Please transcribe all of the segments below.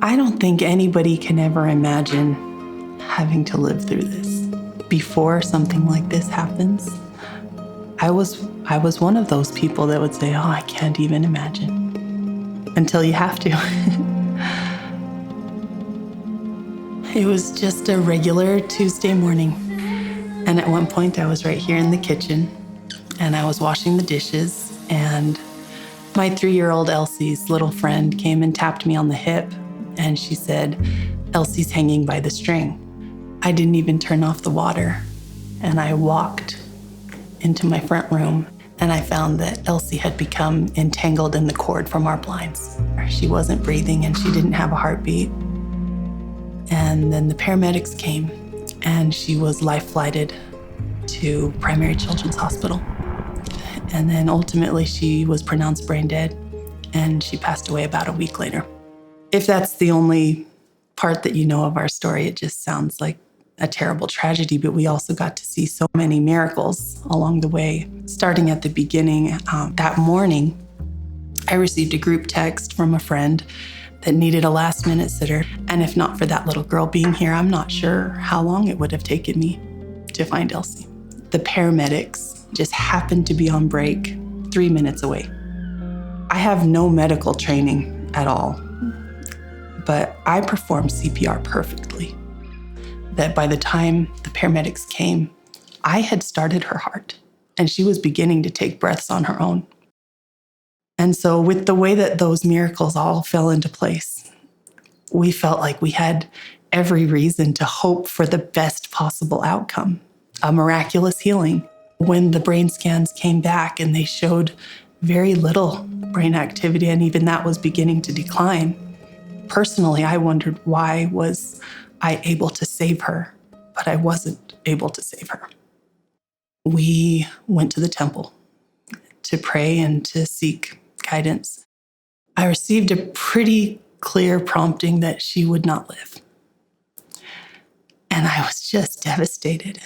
I don't think anybody can ever imagine having to live through this. Before something like this happens, I was one of those people that would say, oh, I can't even imagine, until you have to. It was just a regular Tuesday morning. And at one point I was right here in the kitchen and I was washing the dishes, and my 3-year-old Elsie's little friend came and tapped me on the hip, and she said, Elsie's hanging by the string. I didn't even turn off the water, and I walked into my front room, and I found that Elsie had become entangled in the cord from our blinds. She wasn't breathing and she didn't have a heartbeat. And then the paramedics came, and she was life-flighted to Primary Children's Hospital. And then ultimately she was pronounced brain dead, and she passed away about a week later. If that's the only part that you know of our story, it just sounds like a terrible tragedy, but we also got to see so many miracles along the way. Starting at the beginning, that morning, I received a group text from a friend that needed a last-minute sitter. And if not for that little girl being here, I'm not sure how long it would have taken me to find Elsie. The paramedics just happened to be on break 3 minutes away. I have no medical training at all, but I performed CPR perfectly. That by the time the paramedics came, I had started her heart, and she was beginning to take breaths on her own. And so with the way that those miracles all fell into place, we felt like we had every reason to hope for the best possible outcome, a miraculous healing. When the brain scans came back and they showed very little brain activity, and even that was beginning to decline, personally, I wondered, why was I able to save her, but I wasn't able to save her? We went to the temple to pray and to seek guidance. I received a pretty clear prompting that she would not live. And I was just devastated.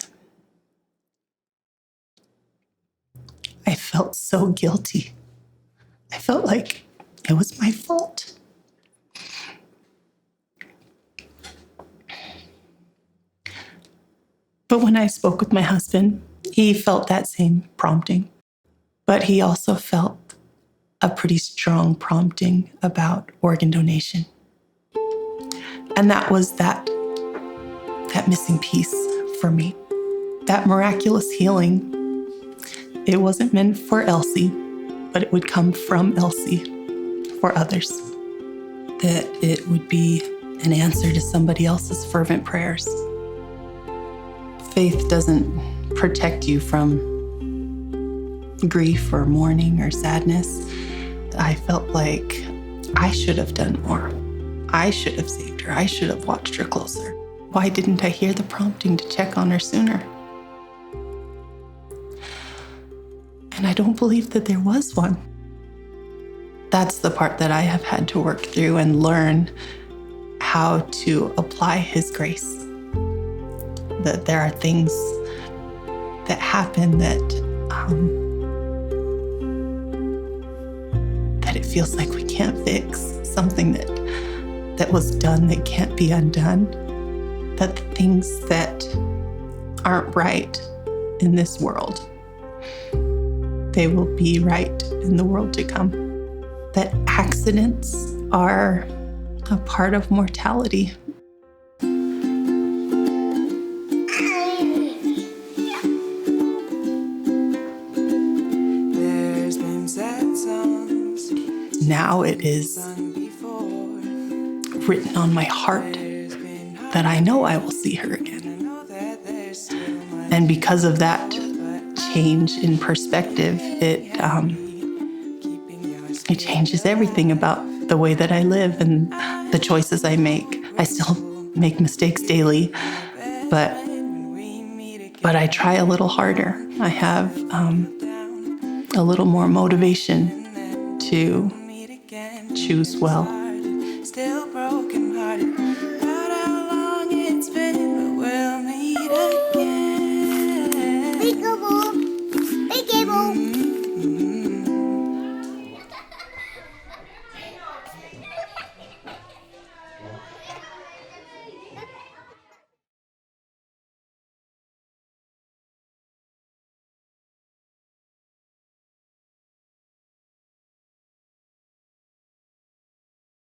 I felt so guilty. I felt like it was my fault. But when I spoke with my husband, he felt that same prompting. But he also felt a pretty strong prompting about organ donation. And that was that missing piece for me. That miraculous healing. It wasn't meant for Elsie, but it would come from Elsie for others. That it would be an answer to somebody else's fervent prayers. Faith doesn't protect you from grief or mourning or sadness. I felt like I should have done more. I should have saved her. I should have watched her closer. Why didn't I hear the prompting to check on her sooner? And I don't believe that there was one. That's the part that I have had to work through and learn how to apply His grace. That there are things that happen that it feels like we can't fix, something that was done that can't be undone, that the things that aren't right in this world, they will be right in the world to come. That accidents are a part of mortality. Now it is written on my heart that I know I will see her again. And because of that change in perspective, it changes everything about the way that I live and the choices I make. I still make mistakes daily, but I try a little harder. I have a little more motivation to choose well. Still broken hearted.